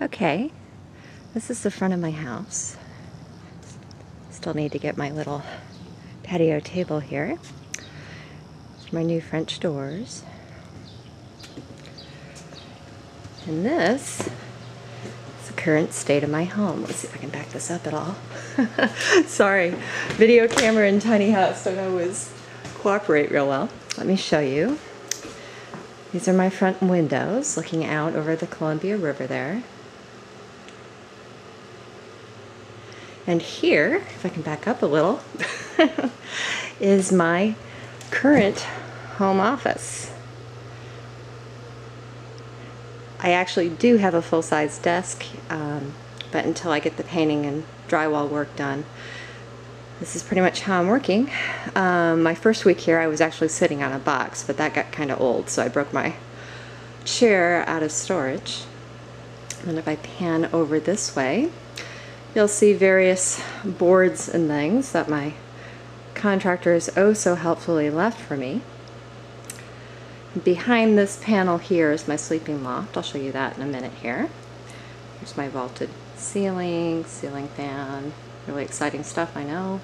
Okay, this is the front of my house. Still need to get my little patio table here. My new French doors. And this is the current state of my home. Let's see if I can back this up at all. Sorry, video camera and tiny house don't always cooperate real well. Let me show you. These are my front windows looking out over the Columbia River there. And here, if I can back up a little, is my current home office. I actually do have a full-size desk, but until I get the painting and drywall work done, this is pretty much how I'm working. My first week here I was actually sitting on a box, but that got kind of old, so I broke my chair out of storage. And if I pan over this way, you'll see various boards and things that my contractor has oh so helpfully left for me. Behind this panel here is my sleeping loft. I'll show you that in a minute here. Here's my vaulted ceiling fan. Really exciting stuff, I know.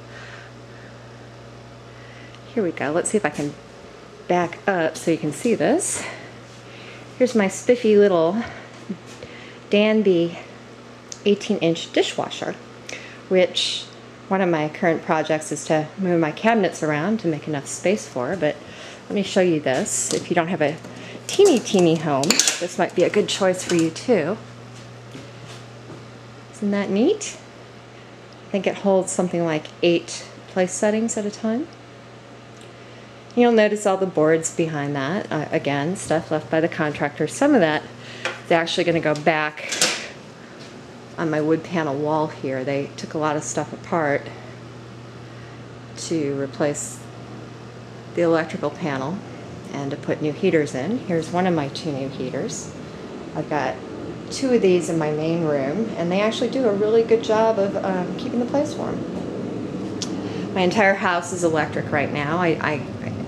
Here we go. Let's see if I can back up so you can see this. Here's my spiffy little Danby 18-inch dishwasher, which one of my current projects is to move my cabinets around to make enough space for, but let me show you this. If you don't have a teeny home, this might be a good choice for you too. Isn't that neat? I think it holds something like 8 place settings at a time. You'll notice all the boards behind that. Again, stuff left by the contractor. Some of that is actually going to go back on my wood panel wall here. They took a lot of stuff apart to replace the electrical panel and to put new heaters in. Here's one of my 2 new heaters. I've got 2 of these in my main room, and they actually do a really good job of keeping the place warm. My entire house is electric right now. I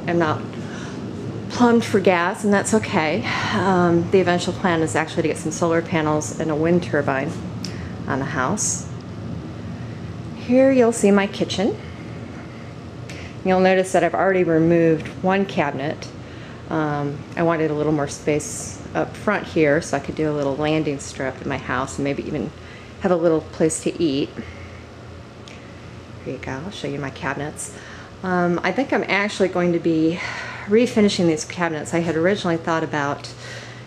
am not plumbed for gas, and that's okay. The eventual plan is actually to get some solar panels and a wind turbine on the house. Here you'll see my kitchen. You'll notice that I've already removed one cabinet. I wanted a little more space up front here so I could do a little landing strip in my house and maybe even have a little place to eat. Here you go, I'll show you my cabinets. I think I'm actually going to be refinishing these cabinets. I had originally thought about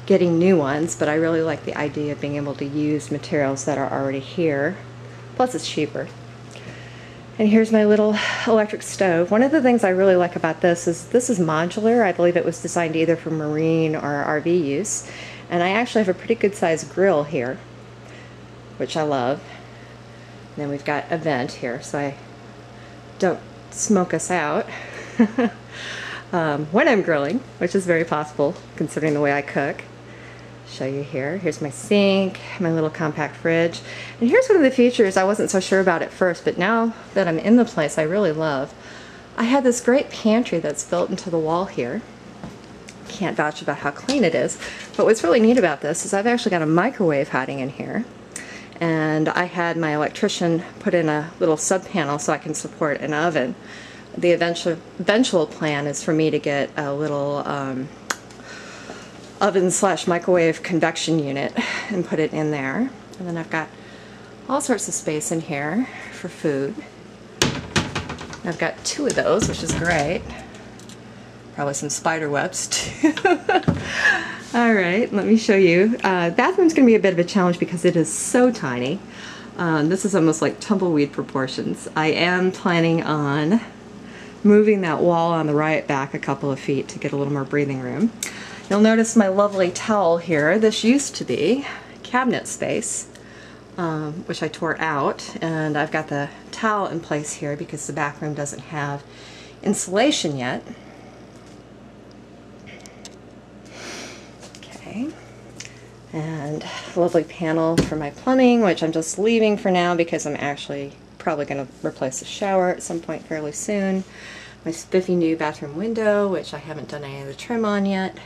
getting new ones, but I really like the idea of being able to use materials that are already here. Plus it's cheaper. And here's my little electric stove. One of the things I really like about this is modular. I believe it was designed either for marine or RV use. And I actually have a pretty good sized grill here, which I love. And then we've got a vent here so I don't smoke us out when I'm grilling, which is very possible considering the way I cook. Show you here. Here's my sink, my little compact fridge. And here's one of the features I wasn't so sure about at first, but now that I'm in the place I really love. I have this great pantry that's built into the wall here. Can't vouch about how clean it is, but what's really neat about this is I've actually got a microwave hiding in here. And I had my electrician put in a little sub panel so I can support an oven. The eventual plan is for me to get a little oven/microwave convection unit and put it in there. And then I've got all sorts of space in here for food. I've got 2 of those, which is great. Probably some spider webs too. Alright, let me show you. Bathroom's going to be a bit of a challenge because it is so tiny. This is almost like tumbleweed proportions. I am planning on moving that wall on the right back a couple of feet to get a little more breathing room. You'll notice my lovely towel here. This used to be cabinet space, which I tore out, and I've got the towel in place here because the back room doesn't have insulation yet. Okay, and lovely panel for my plumbing, which I'm just leaving for now because I'm actually probably going to replace the shower at some point fairly soon. My spiffy new bathroom window, which I haven't done any of the trim on yet.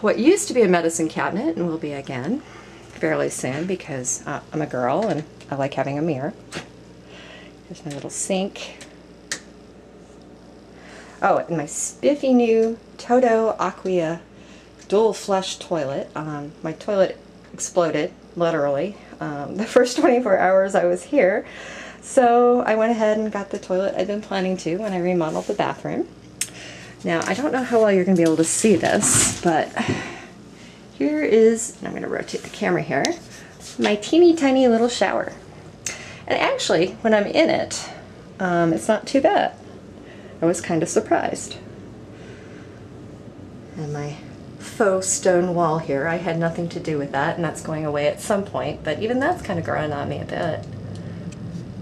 what used to be a medicine cabinet and will be again fairly soon because I'm a girl and I like having a mirror. Here's my little sink. Oh, and my spiffy new Toto Aquia dual flush toilet. My toilet exploded, literally, the first 24 hours I was here. So I went ahead and got the toilet I'd been planning to when I remodeled the bathroom. Now, I don't know how well you're going to be able to see this, but here is, and I'm going to rotate the camera here, my teeny tiny little shower. And actually, when I'm in it, it's not too bad. I was kind of surprised. And my faux stone wall here, I had nothing to do with that, and that's going away at some point, but even that's kind of growing on me a bit.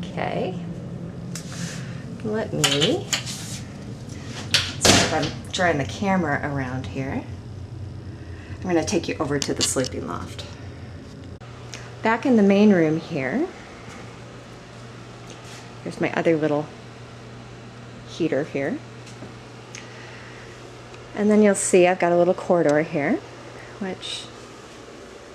Okay. Let me, so if I'm drawing the camera around here, I'm going to take you over to the sleeping loft. Back in the main room here, here's my other little heater here. And then you'll see I've got a little corridor here, which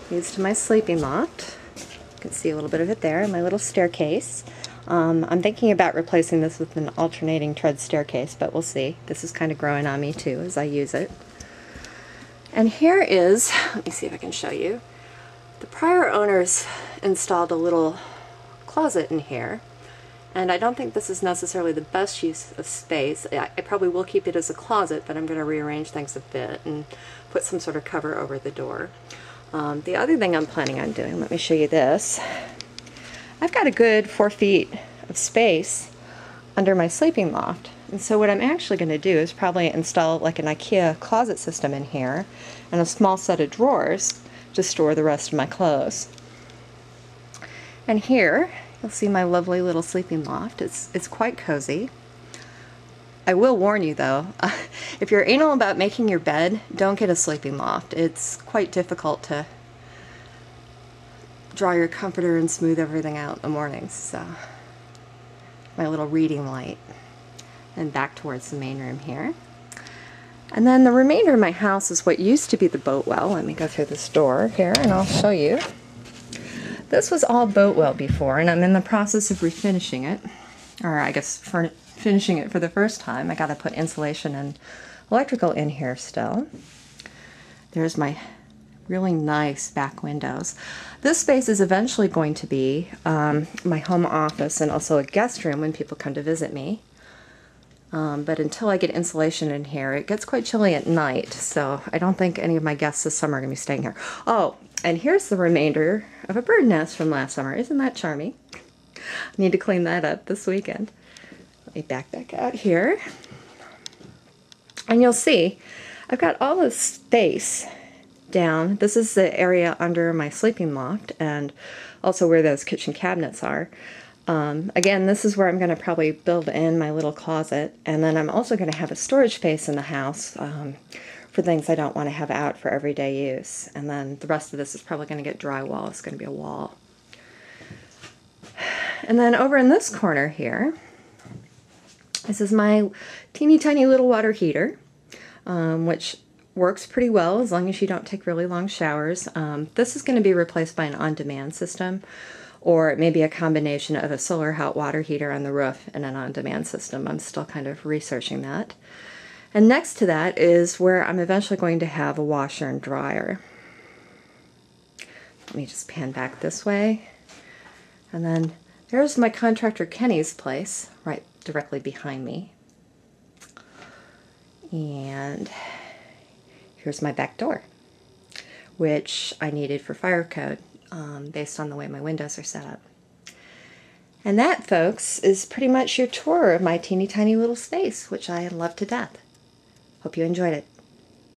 leads to my sleeping loft. You can see a little bit of it there, and my little staircase. I'm thinking about replacing this with an alternating tread staircase, but we'll see. This is kind of growing on me too as I use it. And here is, let me see if I can show you. The prior owners installed a little closet in here, and I don't think this is necessarily the best use of space. I probably will keep it as a closet, but I'm going to rearrange things a bit and put some sort of cover over the door. The other thing I'm planning on doing, let me show you this. I've got a good 4 feet of space under my sleeping loft. And so what I'm actually going to do is probably install like an IKEA closet system in here and a small set of drawers to store the rest of my clothes. And here you'll see my lovely little sleeping loft. It's quite cozy. I will warn you though, if you're anal about making your bed, don't get a sleeping loft. It's quite difficult to draw your comforter and smooth everything out in the mornings. So my little reading light. And back towards the main room here. And then the remainder of my house is what used to be the boat well. Let me go through this door here and I'll show you. This was all boat well before, and I'm in the process of refinishing it. Or I guess finishing it for the first time. I gotta put insulation and electrical in here still. There's my really nice back windows. This space is eventually going to be my home office and also a guest room when people come to visit me. But until I get insulation in here, it gets quite chilly at night, so I don't think any of my guests this summer are going to be staying here. Oh, and here's the remainder of a bird nest from last summer. Isn't that charming? I need to clean that up this weekend. Let me back out here. And you'll see, I've got all this space down. This is the area under my sleeping loft and also where those kitchen cabinets are. Again, this is where I'm going to probably build in my little closet, and then I'm also going to have a storage space in the house for things I don't want to have out for everyday use. And then the rest of this is probably going to get drywall. It's going to be a wall. And then over in this corner here, this is my teeny tiny little water heater, which works pretty well as long as you don't take really long showers. This is going to be replaced by an on-demand system, or it may be a combination of a solar hot water heater on the roof and an on-demand system. I'm still kind of researching that. And next to that is where I'm eventually going to have a washer and dryer. Let me just pan back this way. And then there's my contractor Kenny's place, right directly behind me. And here's my back door, which I needed for fire code. Based on the way my windows are set up. And that, folks, is pretty much your tour of my teeny tiny little space, which I love to death. Hope you enjoyed it.